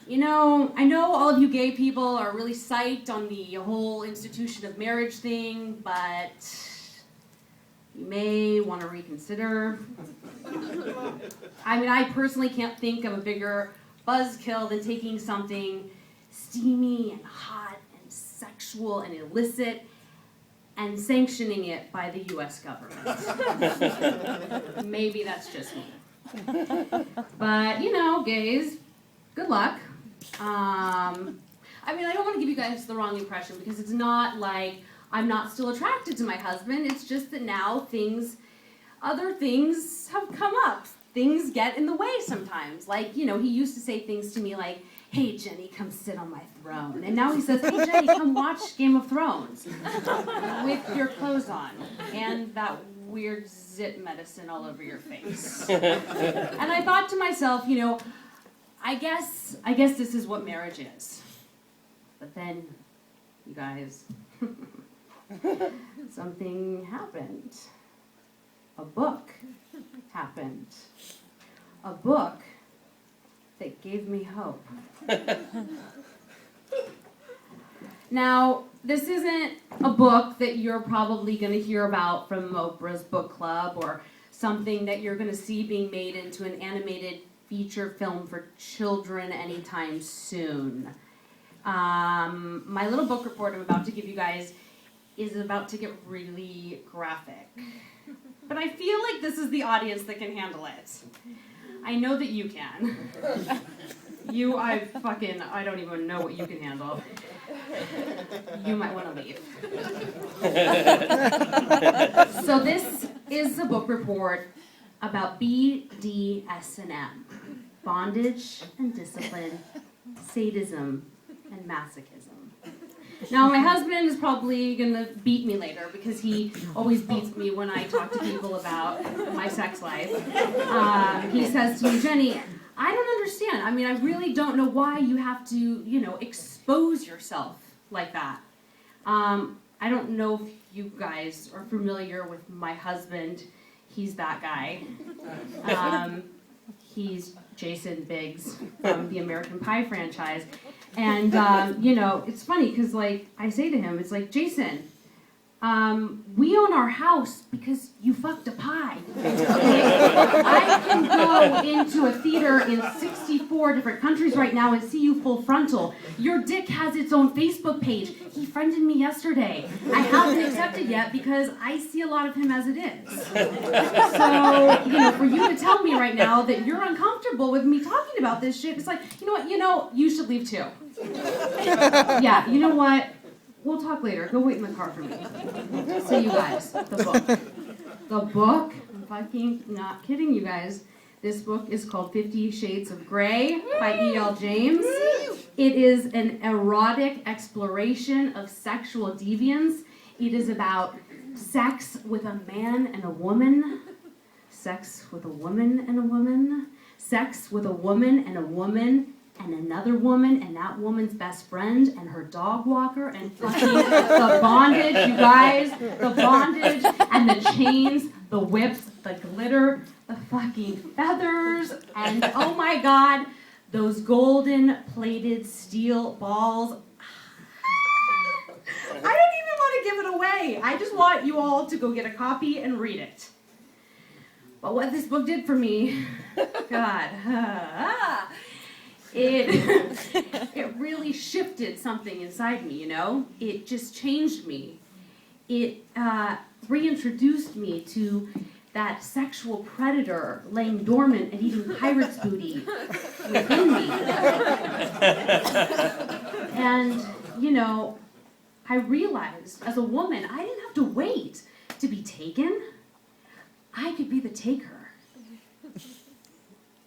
You know, I know all of you gay people are really psyched on the whole institution of marriage thing, but you may want to reconsider. I mean, I personally can't think of a bigger buzzkill than taking something steamy and hot and sexual and illicit and sanctioning it by the US government. Maybe that's just me. But, you know, gays, good luck. I mean, I don't want to give you guys the wrong impression, because it's not like I'm not still attracted to my husband. It's just that now other things have come up. Things get in the way sometimes. Like, you know, he used to say things to me like, "Hey, Jenny, come sit on my throne." And now he says, "Hey, Jenny, come watch Game of Thrones with your clothes on and that weird zit medicine all over your face." And I thought to myself, you know, I guess this is what marriage is. But then, you guys, something happened. A book happened. A book that gave me hope. Now, this isn't a book that you're probably going to hear about from Oprah's book club, or something that you're going to see being made into an animated feature film for children anytime soon. My little book report I'm about to give you guys is about to get really graphic. But I feel like this is the audience that can handle it. I know that you can. I don't even know what you can handle. You might want to leave. So this is a book report about BDSM, bondage and discipline, sadism and masochism. Now, my husband is probably going to beat me later, because he always beats me when I talk to people about my sex life. He says to me, "Jenny, I don't understand. I mean, I really don't know why you have to, you know, expose yourself like that." I don't know if you guys are familiar with my husband. He's that guy. He's Jason Biggs from the American Pie franchise. And, you know, it's funny because, like, I say to him, it's like, "Jason, we own our house because you fucked a pie. Okay? I can go into a theater in 64 different countries right now and see you full frontal. Your dick has its own Facebook page. He friended me yesterday. I haven't accepted yet because I see a lot of him as it is. So, you know, for you to tell me right now that you're uncomfortable with me talking about this shit, it's like, you know what, you should leave too." Yeah, you know what? We'll talk later. Go wait in the car for me. So you guys, the book, I'm fucking not kidding you guys. This book is called 50 Shades of Grey by E.L. James. It is an erotic exploration of sexual deviance. It is about sex with a man and a woman, sex with a woman and a woman, sex with a woman and a woman, and another woman, and that woman's best friend, and her dog walker, and fucking the bondage, you guys, the bondage, and the chains, the whips, the glitter, the fucking feathers, and oh my god, those golden plated steel balls. I don't even want to give it away. I just want you all to go get a copy and read it. But what this book did for me, God, it really shifted something inside me, you know? It just changed me. It reintroduced me to that sexual predator laying dormant and eating pirate's booty within me. And, you know, I realized as a woman, I didn't have to wait to be taken. I could be the taker.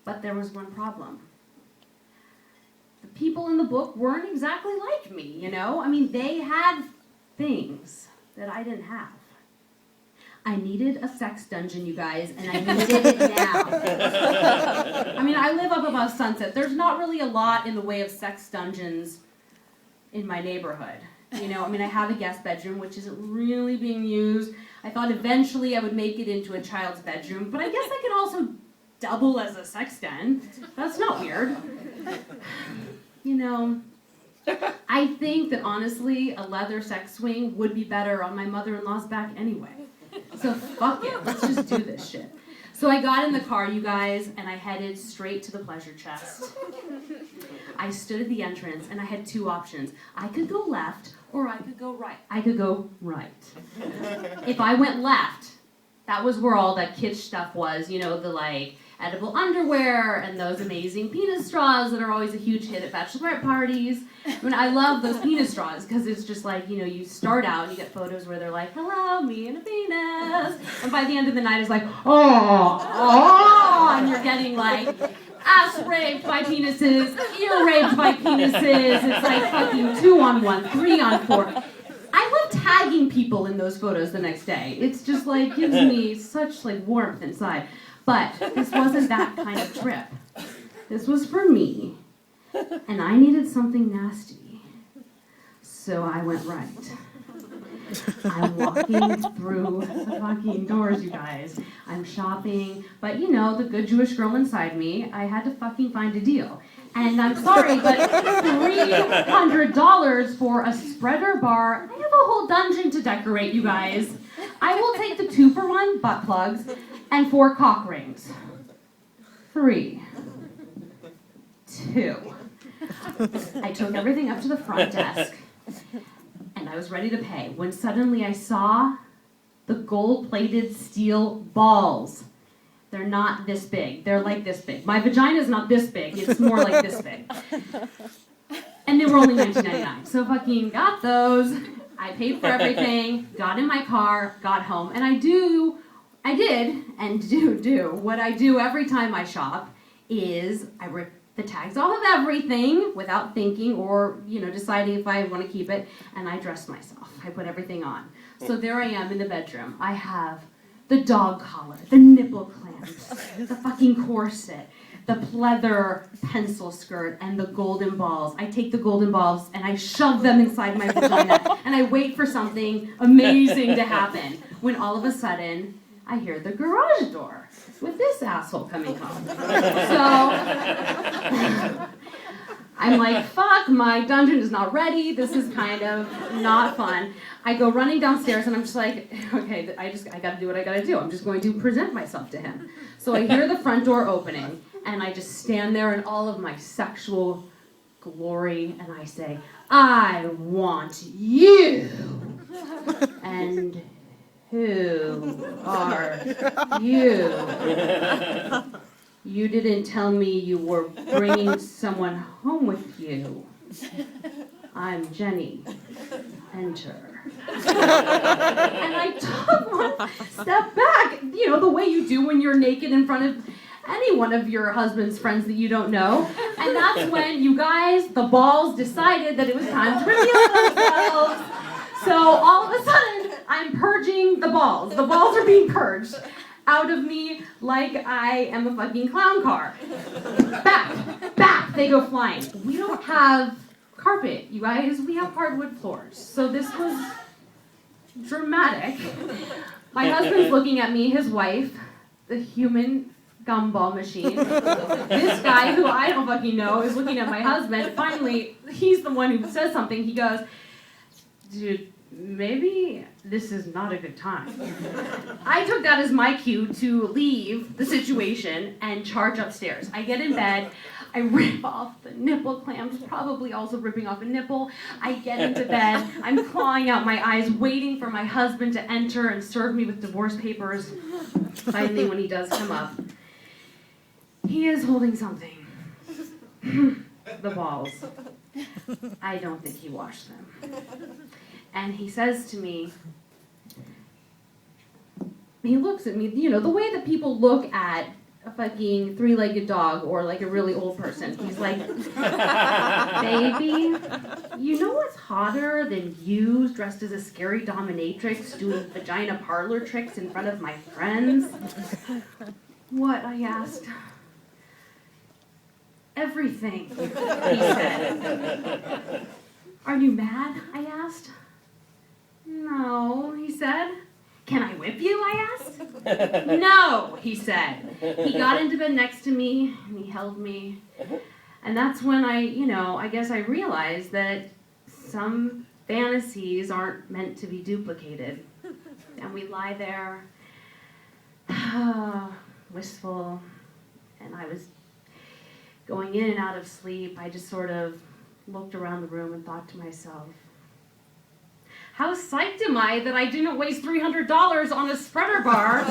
But there was one problem. The people in the book weren't exactly like me, you know? I mean, they had things that I didn't have. I needed a sex dungeon, you guys, and I needed it now. I mean, I live up above Sunset. There's not really a lot in the way of sex dungeons in my neighborhood. You know, I mean, I have a guest bedroom, which isn't really being used. I thought eventually I would make it into a child's bedroom, but I guess I could also double as a sex den. That's not weird. You know, I think that honestly, a leather sex swing would be better on my mother-in-law's back anyway. So fuck it, let's just do this shit. So I got in the car, you guys, and I headed straight to the pleasure chest. I stood at the entrance, and I had two options. I could go left, or I could go right. I could go right. If I went left, that was where all that kitsch stuff was, you know, the like edible underwear and those amazing penis straws that are always a huge hit at bachelorette parties. I mean, I love those penis straws because it's just like, you know, you start out and you get photos where they're like, hello, me and a penis. And by the end of the night, it's like, oh, and you're getting like ass raped by penises, ear raped by penises. It's like fucking 2-on-1, 3-on-4. I love tagging people in those photos the next day. It's just like gives me such like warmth inside. But this wasn't that kind of trip. This was for me, and I needed something nasty. So I went right. I'm walking through the fucking doors, you guys. I'm shopping, but you know, the good Jewish girl inside me, I had to fucking find a deal. And I'm sorry, but $300 for a spreader bar, I have a whole dungeon to decorate, you guys. I will take the 2-for-1 butt plugs and 4 cock rings. 3, 2. I took everything up to the front desk, and I was ready to pay, when suddenly I saw the gold-plated steel balls. They're not this big. They're like this big. My vagina is not this big. It's more like this big. And they were only $19.99. So fucking got those. I paid for everything, got in my car, got home, and I did and do what I do every time I shop is I rip the tags off of everything without thinking or, you know, deciding if I want to keep it, and I dress myself. I put everything on. So there I am in the bedroom. I have the dog collar, the nipple clamps, the fucking corset, the pleather pencil skirt, and the golden balls. I take the golden balls and I shove them inside my vagina, and I wait for something amazing to happen, when all of a sudden, I hear the garage door with this asshole coming home. So, I'm like, fuck, my dungeon is not ready. This is kind of not fun. I go running downstairs and I'm just like, okay, I gotta do what I gotta do. I'm just going to present myself to him. So I hear the front door opening and I just stand there in all of my sexual glory and I say, I want you. And who are you? You didn't tell me you were bringing someone home with you. I'm Jenny. Enter. And I took one step back, you know, the way you do when you're naked in front of any one of your husband's friends that you don't know. And that's when you guys, the balls, decided that it was time to reveal themselves. So all of a sudden, I'm purging the balls. The balls are being purged out of me like I am a fucking clown car. Back, they go flying. We don't have carpet, you guys. We have hardwood floors. So this was dramatic. My husband's looking at me, his wife, the human gumball machine. This guy, who I don't fucking know, is looking at my husband. Finally, he's the one who says something. He goes, dude, maybe this is not a good time. I took that as my cue to leave the situation and charge upstairs. I get in bed, I rip off the nipple clamps, probably also ripping off a nipple. I get into bed, I'm clawing out my eyes, waiting for my husband to enter and serve me with divorce papers. Finally, when he does come up, he is holding something. The balls. I don't think he washed them. And he says to me, he looks at me, you know, the way that people look at a fucking 3-legged dog or like a really old person. He's like, baby, you know what's hotter than you dressed as a scary dominatrix doing vagina parlor tricks in front of my friends? What? I asked. Everything, he said. Are you mad? I asked. No, he said. "Can I whip you?" I asked. "No," he said. He got into bed next to me, and he held me. And that's when I guess I realized that some fantasies aren't meant to be duplicated. And we lie there, wistful, and I was going in and out of sleep. I just sort of looked around the room and thought to myself, how psyched am I that I didn't waste $300 on a spreader bar